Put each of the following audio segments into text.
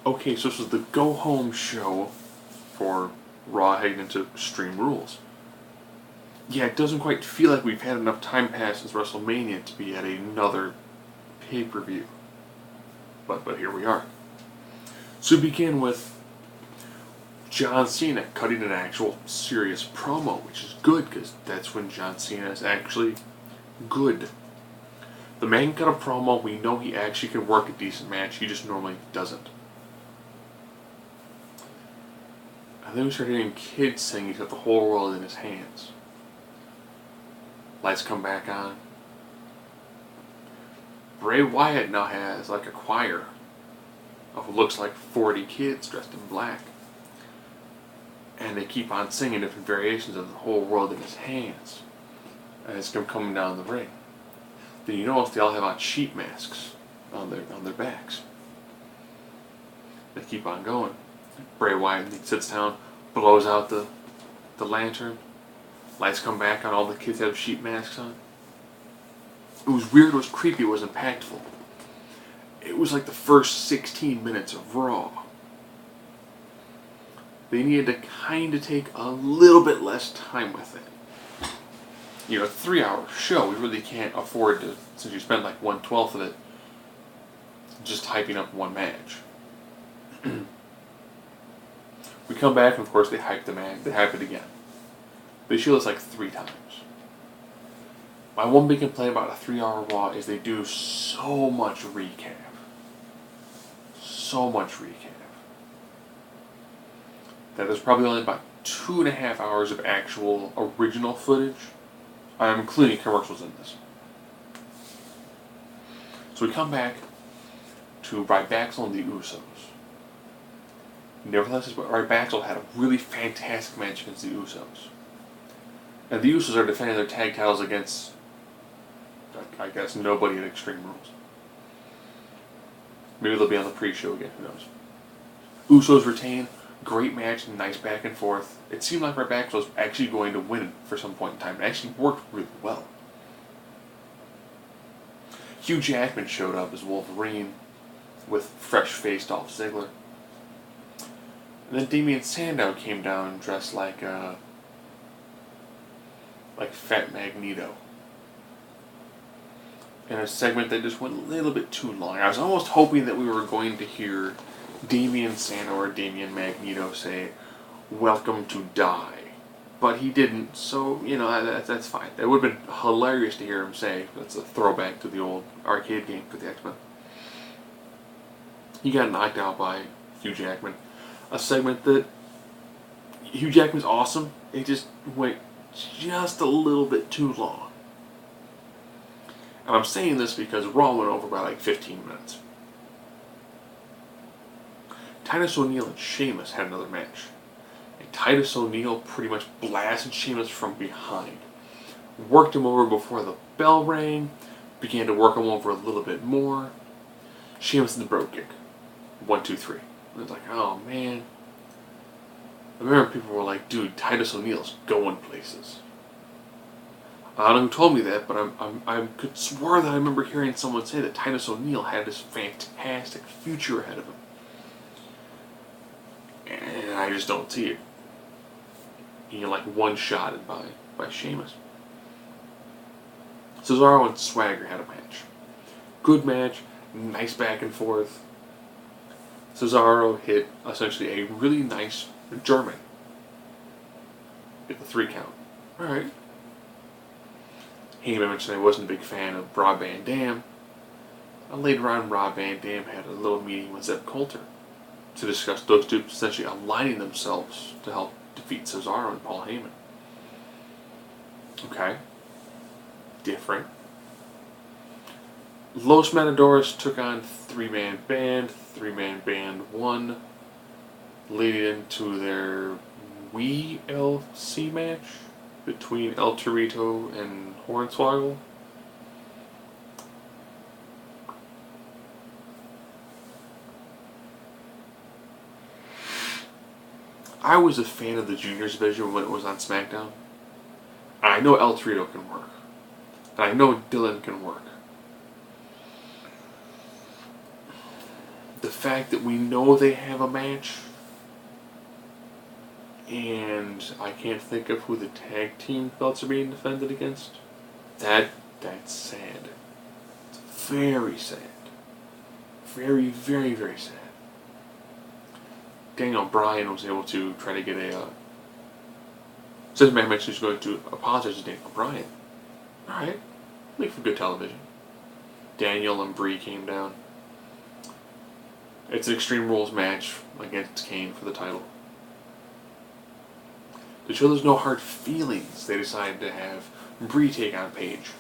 Okay, so this was the go-home show for Raw heading into Extreme Rules. Yeah, it doesn't quite feel like we've had enough time pass since WrestleMania to be at another pay-per-view. But here we are. So we begin with John Cena cutting an actual serious promo, which is good because that's when John Cena is actually good. The man cut a promo. We know he actually can work a decent match. He just normally doesn't. And then we start hearing kids saying he's got the whole world in his hands. Lights come back on. Bray Wyatt now has like a choir of what looks like 40 kids dressed in black. And they keep on singing different variations of the whole world in his hands. And it's coming down the ring. Then you notice they all have on sheet masks on their backs. They keep on going. Bray Wyatt sits down, blows out the lantern. Lights come back on, all the kids have sheet masks on. It was weird, it was creepy, it was impactful. It was like the first 16 minutes of Raw. They needed to kind of take a little bit less time with it. You know, a 3-hour show, we really can't afford to, since you spend like 1/12 of it just hyping up one match. We come back, and of course they hype the match, they hype it again. They show us like 3 times. My one big complaint about a 3-hour Raw is they do so much recap. So much recap. That there's probably only about 2.5 hours of actual original footage. I'm including commercials in this. So we come back to Ryback and the Usos. Nevertheless, Ryback had a really fantastic match against the Usos. And the Usos are defending their tag titles against, I guess, nobody at Extreme Rules. Maybe they'll be on the pre-show again, who knows. Usos retain, great match, nice back and forth. It seemed like Ryback was actually going to win for some point in time. It actually worked really well. Hugh Jackman showed up as Wolverine with fresh-faced Dolph Ziggler. And then Damien Sandow came down dressed like Fat Magneto. In a segment that just went a little bit too long. I was almost hoping that we were going to hear Damien Sandow or Damien Magneto say, "Welcome to die." But he didn't, so, you know, that's fine. It would have been hilarious to hear him say. That's a throwback to the old arcade game for the X-Men. He got knocked out by Hugh Jackman. A segment that Hugh Jackman's awesome. It just went just a little bit too long. And I'm saying this because Raw went over by like 15 minutes. Titus O'Neil and Sheamus had another match. And Titus O'Neil pretty much blasted Sheamus from behind. Worked him over before the bell rang. Began to work him over a little bit more. Sheamus did the brogue kick. 1, 2, 3. And it's like, oh man. I remember people were like, dude, Titus O'Neil's going places. I don't know who told me that, but I could swear that I remember hearing someone say that Titus O'Neil had this fantastic future ahead of him. And I just don't see it. You're like one-shotted by Sheamus. Cesaro and Swagger had a match. Good match, nice back and forth. Cesaro hit essentially a really nice German. Hit the 3 count. Alright. Heyman mentioned I wasn't a big fan of Rob Van Dam. And later on, Rob Van Dam had a little meeting with Zeb Coulter to discuss those two essentially aligning themselves to help defeat Cesaro and Paul Heyman. Okay. Different. Los Matadores took on 3-man band. 3-man band won, leading into their WeLC match between El Torito and Hornswoggle. I was a fan of the juniors division when it was on SmackDown. I know El Torito can work. And I know Dylan can work. The fact that we know they have a match, and I can't think of who the tag team belts are being defended against, that's sad. It's very sad. Very, very, very sad. Daniel Bryan was able to try to get a... Since man mentioned he's going to apologize to Daniel Bryan. Alright. Make for good television. Daniel and Bree came down. It's an Extreme Rules match against Kane for the title. To show there's no hard feelings, they decided to have Bree take on Paige.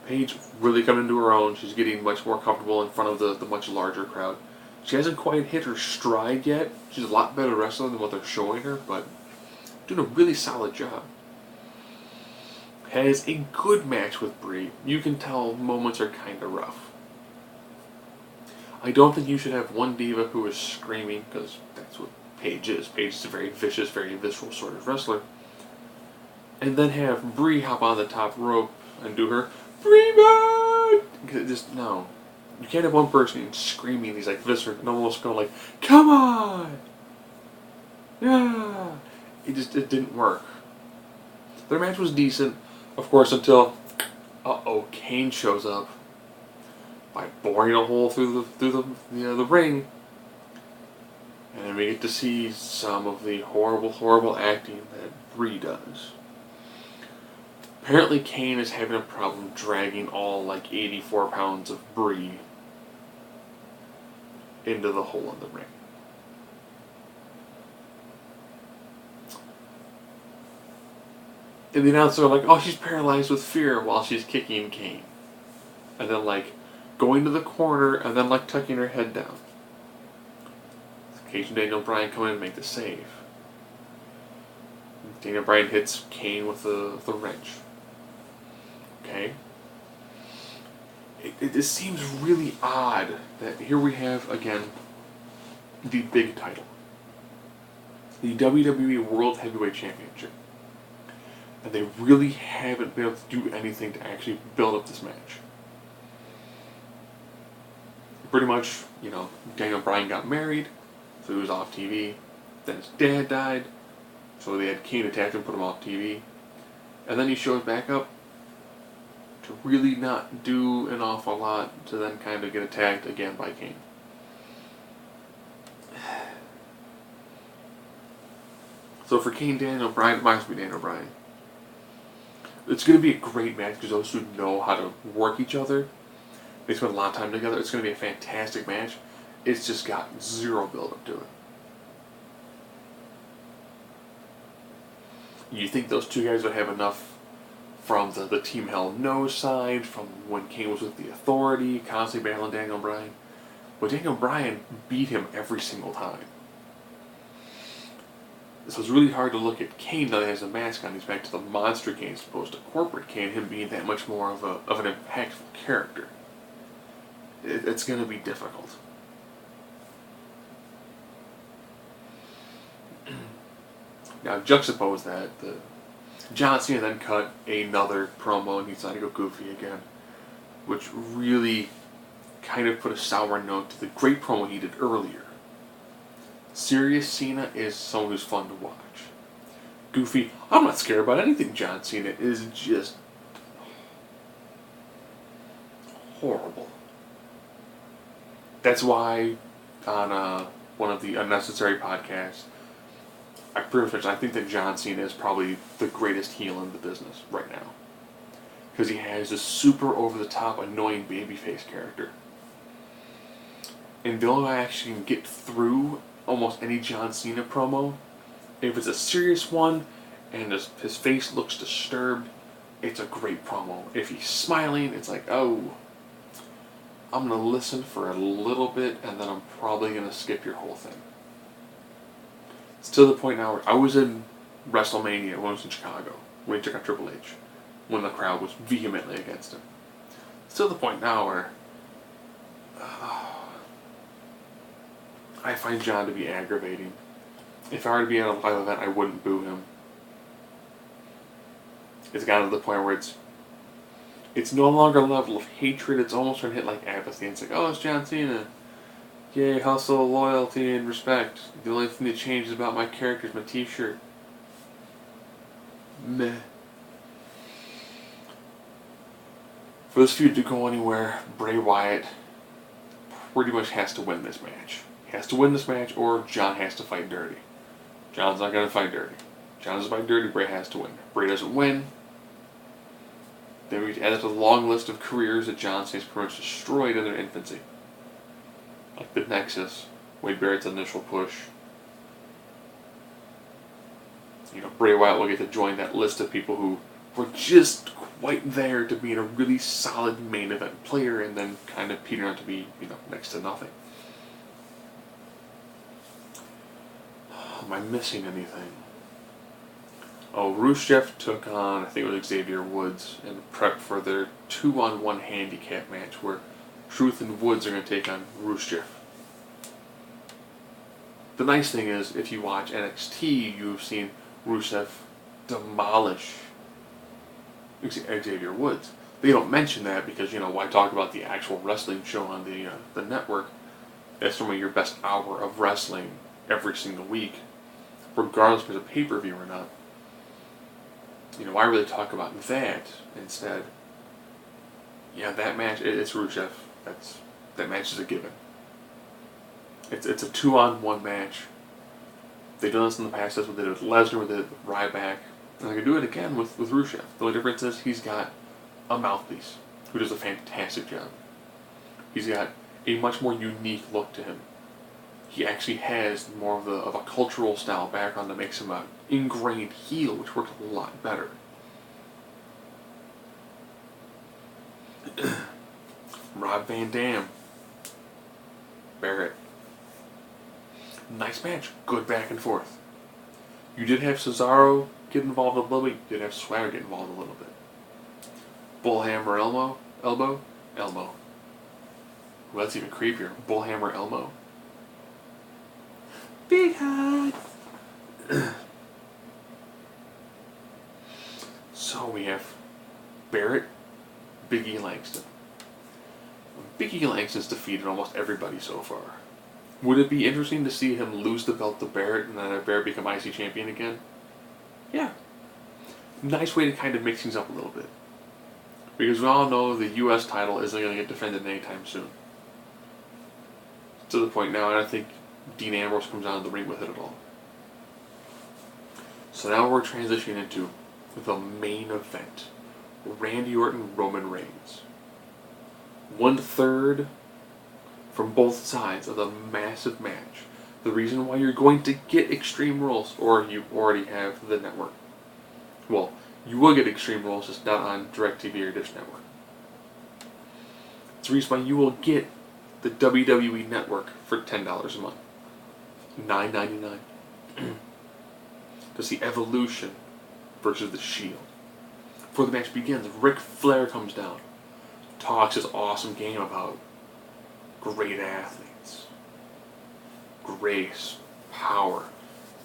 Paige really coming into her own. She's getting much more comfortable in front of the much larger crowd. She hasn't quite hit her stride yet. She's a lot better wrestler than what they're showing her, but doing a really solid job. Has a good match with Bree. You can tell moments are kind of rough. I don't think you should have one diva who is screaming, because that's what Paige is. Paige is a very vicious, very visceral sort of wrestler. And then have Bree hop on the top rope and do her Bree. Just, no. You can't have one person screaming these like visceral and almost going like, come on! Yeah! It didn't work. Their match was decent, of course, until Kane shows up by boring a hole through the ring. And then we get to see some of the horrible, horrible acting that Bree does. Apparently Kane is having a problem dragging all like 84 pounds of Bree into the hole in the ring. And the announcer are like, oh, she's paralyzed with fear while she's kicking Kane. And then like going to the corner and then like tucking her head down. Cage and Daniel Bryan come in and make the save. Daniel Bryan hits Kane with the wrench. Okay? It seems really odd that here we have, again, the big title. The WWE World Heavyweight Championship. And they really haven't been able to do anything to actually build up this match. Pretty much, Daniel Bryan got married, so he was off TV. Then his dad died, so they had Kane attack him, put him off TV. And then he shows back up to really not do an awful lot, to then kind of get attacked again by Kane. So for Kane, Daniel Bryan, it must be Daniel Bryan. It's going to be a great match because those two know how to work each other. They spend a lot of time together. It's going to be a fantastic match. It's just got zero build-up to it. You think those two guys would have enough from the Team Hell No side, from when Kane was with the Authority, constantly battling Daniel Bryan? But Daniel Bryan beat him every single time. So it's really hard to look at Kane now that he has a mask on. He's back to the monster Kane as opposed to corporate Kane, him being that much more of an impactful character. It's going to be difficult. Now, juxtapose that. John Cena then cut another promo and he decided to go goofy again, which really kind of put a sour note to the great promo he did earlier. Serious Cena is someone who's fun to watch. Goofy, I'm not scared about anything John Cena is just horrible. That's why on one of the unnecessary podcasts, I think that John Cena is probably the greatest heel in the business right now. Because he has this super over-the-top, annoying babyface character. And though I actually can get through almost any John Cena promo, if it's a serious one and his face looks disturbed, it's a great promo. If he's smiling, it's like, oh, I'm going to listen for a little bit and then I'm probably going to skip your whole thing. It's to the point now where I was in WrestleMania when I was in Chicago, when he took on Triple H, when the crowd was vehemently against him. It's to the point now where I find John to be aggravating. If I were to be at a live event, I wouldn't boo him. It's gotten to the point where it's no longer a level of hatred, it's almost trying to hit like apathy. It's like, oh, it's John Cena. Yay, hustle, loyalty, and respect. The only thing that changes about my character is my t-shirt. Meh. For this feud to go anywhere, Bray Wyatt pretty much has to win this match. He has to win this match, or John has to fight dirty. John's not going to fight dirty. John doesn't fight dirty, Bray has to win. Bray doesn't win. Then we add to the long list of careers that John Cena's pretty much destroyed in their infancy. Like the Nexus, Wade Barrett's initial push. Bray Wyatt will get to join that list of people who were just quite there to be in a really solid main event player and then kind of peter out to be, next to nothing. Am I missing anything? Oh, Rusev took on, I think it was Xavier Woods, in prep for their 2-on-1 handicap match where Truth and Woods are going to take on Rusev. The nice thing is, if you watch NXT, you've seen Rusev demolish Xavier Woods. They don't mention that because, why talk about the actual wrestling show on the network? That's some of your best hour of wrestling every single week, regardless if it's a pay-per-view or not. Why really talk about that instead? Yeah, that match, it's Rusev. That match is a given. It's a 2-on-1 match. They've done this in the past. That's what they did with Lesnar, what they did with Ryback. And they can do it again with Rusev. The only difference is he's got a mouthpiece who does a fantastic job. He's got a much more unique look to him. He actually has more of a cultural style background that makes him an ingrained heel, which works a lot better. Rob Van Dam. Barrett. Nice match. Good back and forth. You did have Cesaro get involved a little bit. You did have Swagger get involved a little bit. Bullhammer Elmo. Elbow. Well, that's even creepier. Bullhammer Elmo. Big hug. So we have Barrett, Big E Langston. Big E Langston's defeated almost everybody so far. Would it be interesting to see him lose the belt to Barrett and then have Barrett become IC champion again? Yeah. Nice way to kind of mix things up a little bit. Because we all know the US title isn't going to get defended anytime soon. To the point now, and I think Dean Ambrose comes out of the ring with it at all. So now we're transitioning into the main event. Randy Orton, Roman Reigns. 1/3 from both sides of the massive match. The reason why you're going to get Extreme Rules, or you already have the network. Well, you will get Extreme Rules, just not on DirecTV or Dish Network. It's the reason why you will get the WWE Network for $10 a month. $9.99. To see Evolution versus The Shield. Before the match begins, Ric Flair comes down, talks his awesome game about great athletes, grace, power,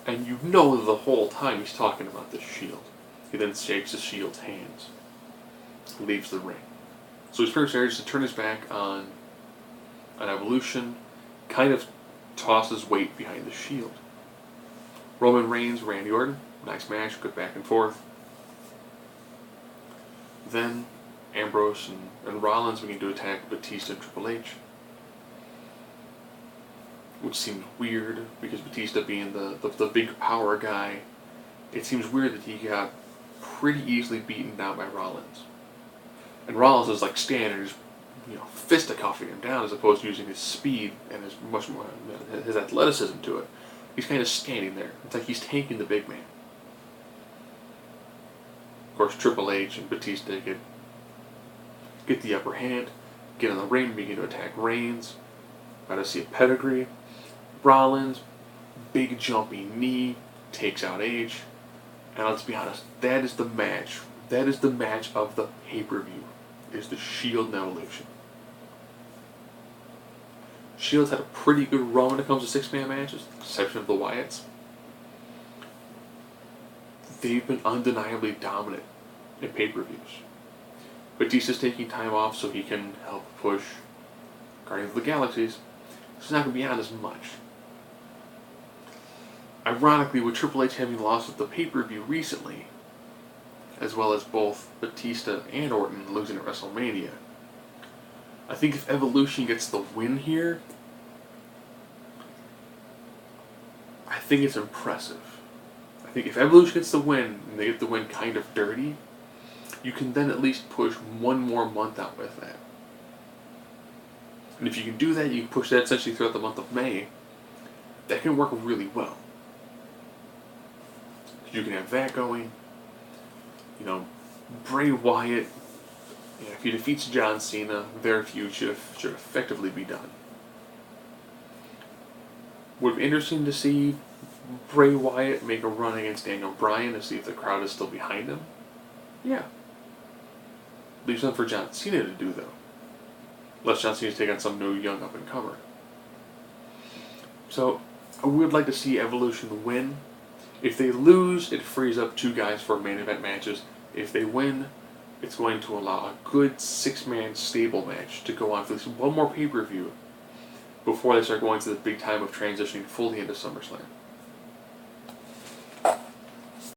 and the whole time he's talking about the Shield. He then shakes the Shield's hands, leaves the ring. So he's pretty much to turn his back on Evolution, kind of tosses weight behind the Shield. Roman Reigns, Randy Orton, nice match, good back and forth. Then Ambrose and Rollins begin to attack Batista and Triple H, which seemed weird because Batista being the big power guy, it seems weird that he got pretty easily beaten down by Rollins. And Rollins is like standing, just fisticuffing him down as opposed to using his speed and his much more his athleticism to it. He's kind of standing there. It's like he's tanking the big man. Of course, Triple H and Batista get the upper hand, get in the ring, begin to attack Reigns. Got to see a pedigree. Rollins, big jumping knee, takes out Edge. And let's be honest, that is the match. That is the match of the pay-per-view. Is the Shield and Evolution. Shield's had a pretty good run when it comes to six-man matches, with the exception of the Wyatts. They've been undeniably dominant in pay-per-views. Batista's taking time off so he can help push Guardians of the Galaxies. It's not going to be on as much. Ironically, with Triple H having lost at the pay-per-view recently, as well as both Batista and Orton losing at WrestleMania, I think if Evolution gets the win here, I think it's impressive. I think if Evolution gets the win, and they get the win kind of dirty, you can then at least push one more month out with that. And if you can do that, you can push that essentially throughout the month of May. That can work really well. You can have that going. You know, Bray Wyatt, if he defeats John Cena, their feud should effectively be done. Would be interesting to see Bray Wyatt make a run against Daniel Bryan to see if the crowd is still behind him. Yeah. Leaves something for John Cena to do, though. Unless John Cena's take on some new young up-and-comer. So, I would like to see Evolution win. If they lose, it frees up 2 guys for main event matches. If they win, it's going to allow a good 6-man stable match to go on for at least one more pay-per-view before they start going to the big time of transitioning fully into SummerSlam.